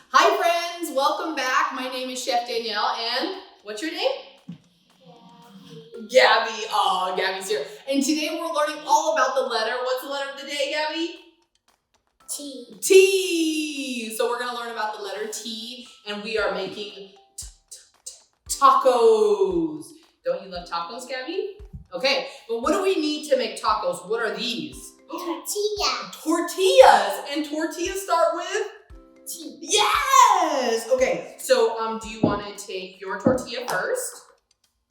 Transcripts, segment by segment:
Hi friends, welcome back. My name is Chef Danielle and what's your name? Gabby. Oh, Gabby's here. And today we're learning all about the letter. What's the letter of the day, Gabby? T. T. So we're going to learn about the letter T and we are making tacos. Don't you love tacos, Gabby? Okay, but what do we need to make tacos? What are these? Tortilla. Tortillas. And tortillas start with? T. Yes! Okay, so do you want to take your tortilla first?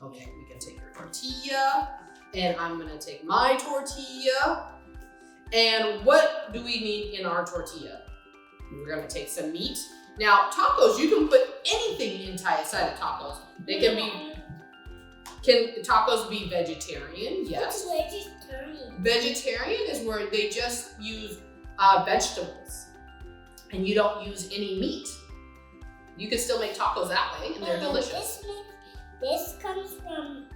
Okay, we can take your tortilla, and I'm gonna take my tortilla. And what do we need in our tortilla? We're gonna take some meat. Now, tacos, you can put anything inside of tacos. They can tacos be vegetarian? Yes. What's vegetarian? Vegetarian is where they just use vegetables. And you don't use any meat. You can still make tacos that way, and they're delicious. This comes from...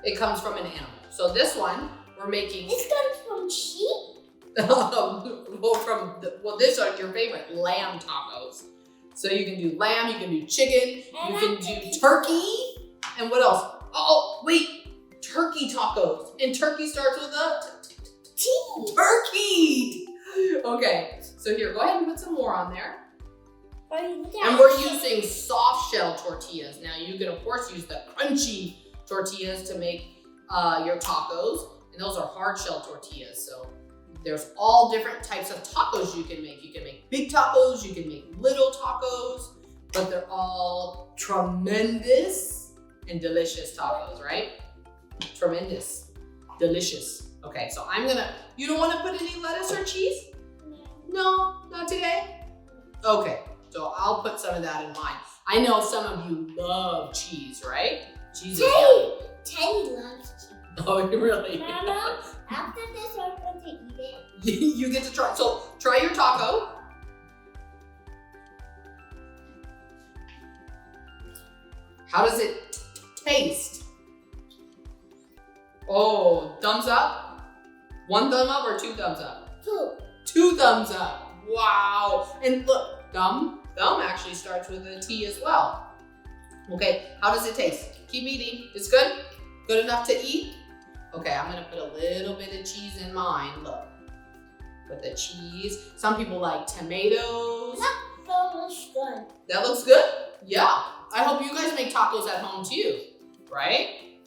It comes from an animal. So this one, we're making... This comes from sheep? These are your favorite, lamb tacos. So you can do lamb, you can do chicken, you can do turkey, and what else? Oh, wait, turkey tacos. And turkey starts with a... T. Turkey! Okay, so here, go ahead and put some more on there. And we're using soft shell tortillas. Now you can of course use the crunchy tortillas to make your tacos. And those are hard shell tortillas. So there's all different types of tacos you can make. You can make big tacos, you can make little tacos, but they're all tremendous and delicious tacos, right? Tremendous, delicious. Okay, so you don't want to put any lettuce or cheese? No, not today? Okay, so I'll put some of that in mine. I know some of you love cheese, right? Cheese is yummy. Teddy loves cheese. Oh, really? Mama, after this, I'm going to eat it. You get to try. So try your taco. How does it taste? Oh, thumbs up? 1 thumb up or 2 thumbs up? 2. 2 thumbs up. Wow. And look, thumb actually starts with a T as well. Okay, how does it taste? Keep eating. It's good? Good enough to eat? Okay, I'm gonna put a little bit of cheese in mine. Look, put the cheese. Some people like tomatoes. That looks good. That looks good? Yeah. I hope you guys make tacos at home too, right?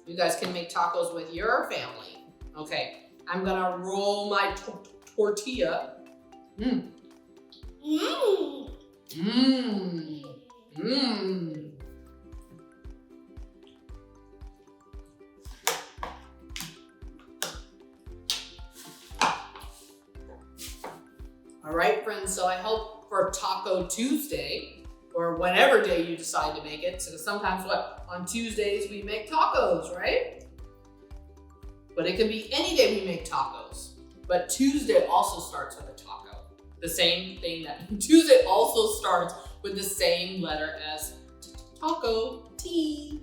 You guys can make tacos with your family. Okay. I'm gonna roll my tortilla. Mmm. Mmm. Mmm. Mmm. All right, friends, so I hope for Taco Tuesday, or whatever day you decide to make it, so sometimes on Tuesdays we make tacos, right? But it can be any day we make tacos. But Tuesday also starts with a taco. The same thing Tuesday also starts with the same letter as taco, T.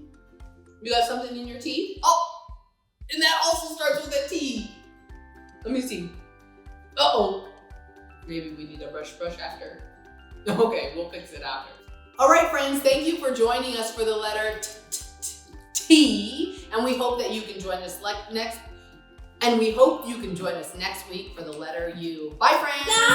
You got something in your teeth? Oh, and that also starts with a T. Let me see. Uh-oh. Maybe we need a brush after. Okay, we'll fix it after. All right, friends, thank you for joining us for the letter T, and we hope that you can join us next week for the letter U. Bye, friends. Bye.